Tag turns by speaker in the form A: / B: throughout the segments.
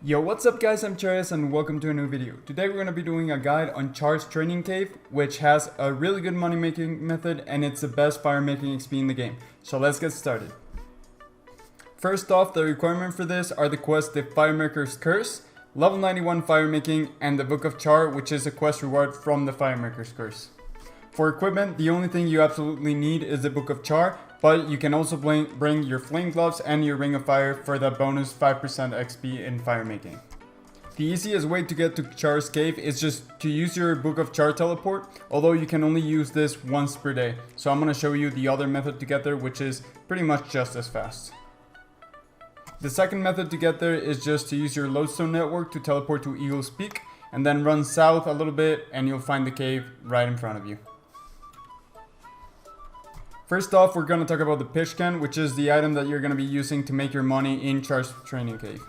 A: Yo, what's up guys, I'm Charis and welcome to a new video. Today we're going to be doing a guide on Char's Training Cave, which has a really good money making method and it's the best fire making XP in the game. So let's get started. First off, the requirement for this are the quests the Firemaker's Curse, level 91 fire making, and the Book of Char, which is a quest reward from the Firemaker's Curse. For equipment, the only thing you absolutely need is the Book of Char, but you can also bring your flame gloves and your ring of fire for that bonus 5% XP in fire making. The easiest way to get to Char's cave is just to use your Book of Char teleport, although you can only use this once per day. So I'm going to show you the other method to get there, which is pretty much just as fast. The second method to get there is just to use your lodestone network to teleport to Eagle's Peak, and then run south a little bit and you'll find the cave right in front of you. First off, we're going to talk about the pitch can, which is the item that you're going to be using to make your money in Char's Training Cave.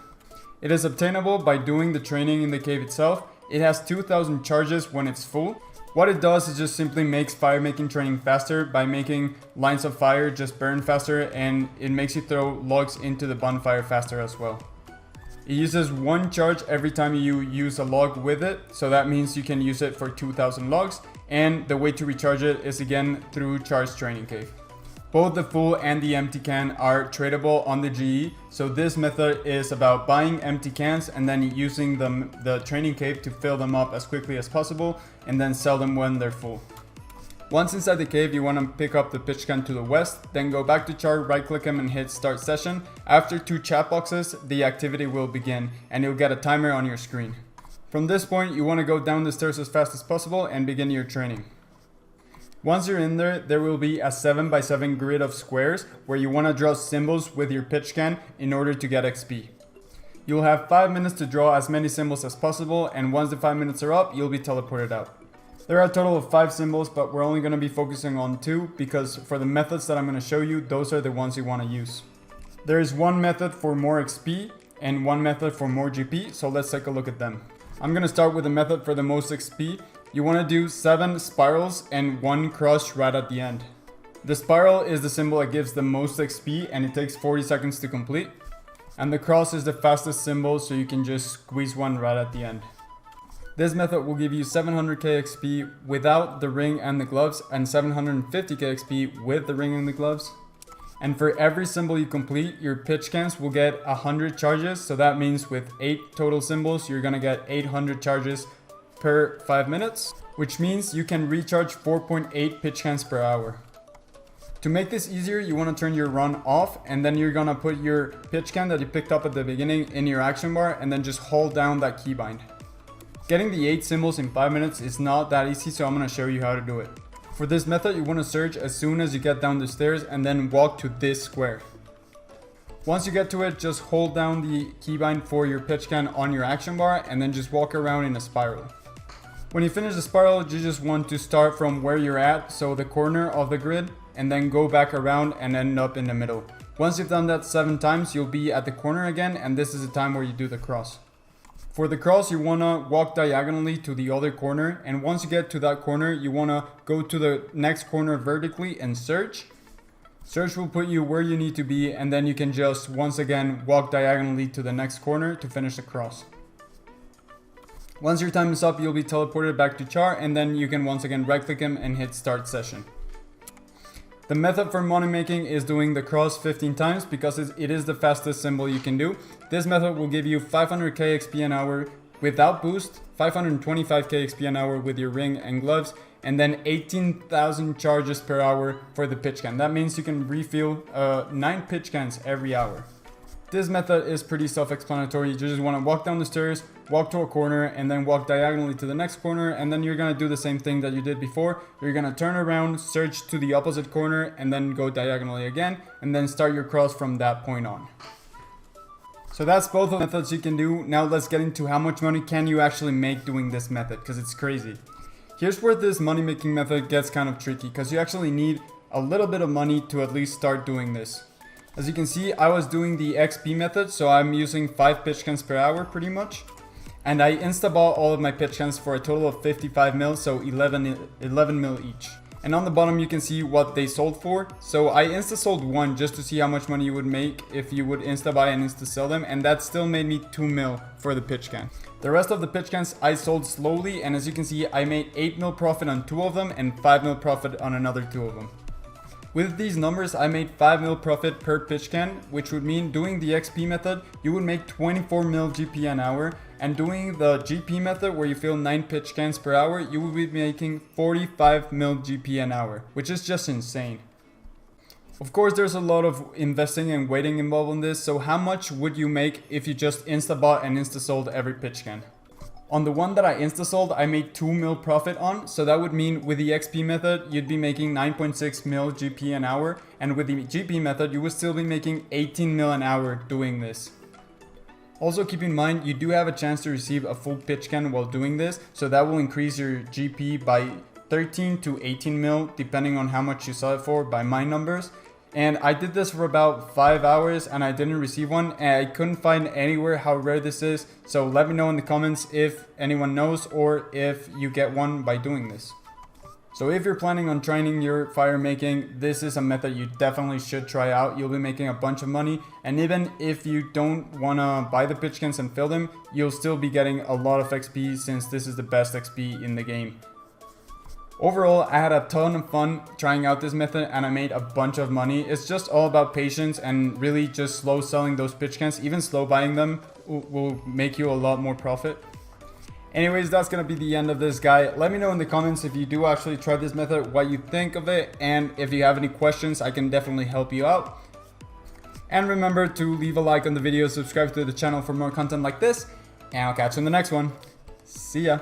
A: It is obtainable by doing the training in the cave itself. It has 2000 charges when it's full. What it does is just simply makes fire making training faster by making lines of fire just burn faster, and it makes you throw logs into the bonfire faster as well. It uses 1 charge every time you use a log with it, so that means you can use it for 2000 logs, and the way to recharge it is again through Char's Training Cave. Both the full and the empty can are tradable on the GE, so this method is about buying empty cans and then using the training cave to fill them up as quickly as possible and then sell them when they're full. Once inside the cave, you want to pick up the pitch can to the west, then go back to Char, right click him and hit start session. After 2 chat boxes, the activity will begin and you'll get a timer on your screen. From this point, you want to go down the stairs as fast as possible and begin your training. Once you're in there, there will be a 7x7 grid of squares where you want to draw symbols with your pitch can in order to get XP. You'll have 5 minutes to draw as many symbols as possible, and once the 5 minutes are up, you'll be teleported out. There are a total of 5 symbols, but we're only going to be focusing on 2 because for the methods that I'm going to show you, those are the ones you want to use. There is one method for more XP and one method for more GP, so let's take a look at them. I'm going to start with the method for the most XP. You want to do 7 spirals and 1 cross right at the end. The spiral is the symbol that gives the most XP and it takes 40 seconds to complete. And the cross is the fastest symbol, so you can just squeeze one right at the end. This method will give you 700k XP without the ring and the gloves, and 750k XP with the ring and the gloves. And for every symbol you complete, your pitch cans will get 100 charges, so that means with 8 total symbols, you're gonna get 800 charges per 5 minutes, which means you can recharge 4.8 pitch cans per hour. To make this easier, you want to turn your run off, and then you're gonna put your pitch can that you picked up at the beginning in your action bar and then just hold down that keybind. Getting the 8 symbols in 5 minutes is not that easy, so I'm going to show you how to do it. For this method, you want to search as soon as you get down the stairs and then walk to this square. Once you get to it, just hold down the keybind for your pitch can on your action bar and then just walk around in a spiral. When you finish the spiral, you just want to start from where you're at, so the corner of the grid, and then go back around and end up in the middle. Once you've done that 7 times, you'll be at the corner again, and this is the time where you do the cross. For the cross, you want to walk diagonally to the other corner, and once you get to that corner, you want to go to the next corner vertically and search. Search will put you where you need to be, and then you can just once again walk diagonally to the next corner to finish the cross. Once your time is up, you'll be teleported back to Char, and then you can once again right click him and hit start session. The method for money making is doing the cross 15 times because it is the fastest symbol you can do. This method will give you 500k XP an hour without boost, 525k XP an hour with your ring and gloves, and then 18,000 charges per hour for the pitch can. That means you can refill 9 pitch cans every hour. This method is pretty self-explanatory. You just want to walk down the stairs, walk to a corner, and then walk diagonally to the next corner, and then you're going to do the same thing that you did before. You're going to turn around, search to the opposite corner, and then go diagonally again, and then start your cross from that point on. So that's both of the methods you can do. Now let's get into how much money can you actually make doing this method, because it's crazy. Here's where this money making method gets kind of tricky, because you actually need a little bit of money to at least start doing this. As you can see, I was doing the XP method, so I'm using 5 pitch cans per hour pretty much. And I insta-bought all of my pitch cans for a total of 55 mil, so 11 mil each. And on the bottom you can see what they sold for. So I insta sold one just to see how much money you would make if you would insta buy and insta sell them, and that still made me 2 mil for the pitch can. The rest of the pitch cans I sold slowly, and as you can see I made 8 mil profit on 2 of them and 5 mil profit on another 2 of them. With these numbers, I made 5 mil profit per pitch can, which would mean doing the XP method, you would make 24 mil GP an hour, and doing the GP method where you fill 9 pitch cans per hour, you would be making 45 mil GP an hour, which is just insane. Of course, there's a lot of investing and waiting involved in this, so how much would you make if you just insta bought and insta sold every pitch can? On the one that I insta sold, I made 2 mil profit on, so that would mean with the XP method, you'd be making 9.6 mil GP an hour, and with the GP method, you would still be making 18 mil an hour doing this. Also keep in mind, you do have a chance to receive a full pitch can while doing this, so that will increase your GP by 13 to 18 mil, depending on how much you sell it for by my numbers. And I did this for about 5 hours and I didn't receive one, and I couldn't find anywhere how rare this is, so let me know in the comments if anyone knows or if you get one by doing this. So if you're planning on trying your fire making, this is a method you definitely should try out. You'll be making a bunch of money, and even if you don't want to buy the pitch cans and fill them, you'll still be getting a lot of XP since this is the best XP in the game. Overall, I had a ton of fun trying out this method and I made a bunch of money. It's just all about patience and really just slow selling those pitch cans. Even slow buying them will make you a lot more profit. Anyways, that's gonna be the end of this guy. Let me know in the comments if you do actually try this method, what you think of it, and if you have any questions, I can definitely help you out. And remember to leave a like on the video, subscribe to the channel for more content like this, and I'll catch you in the next one. See ya.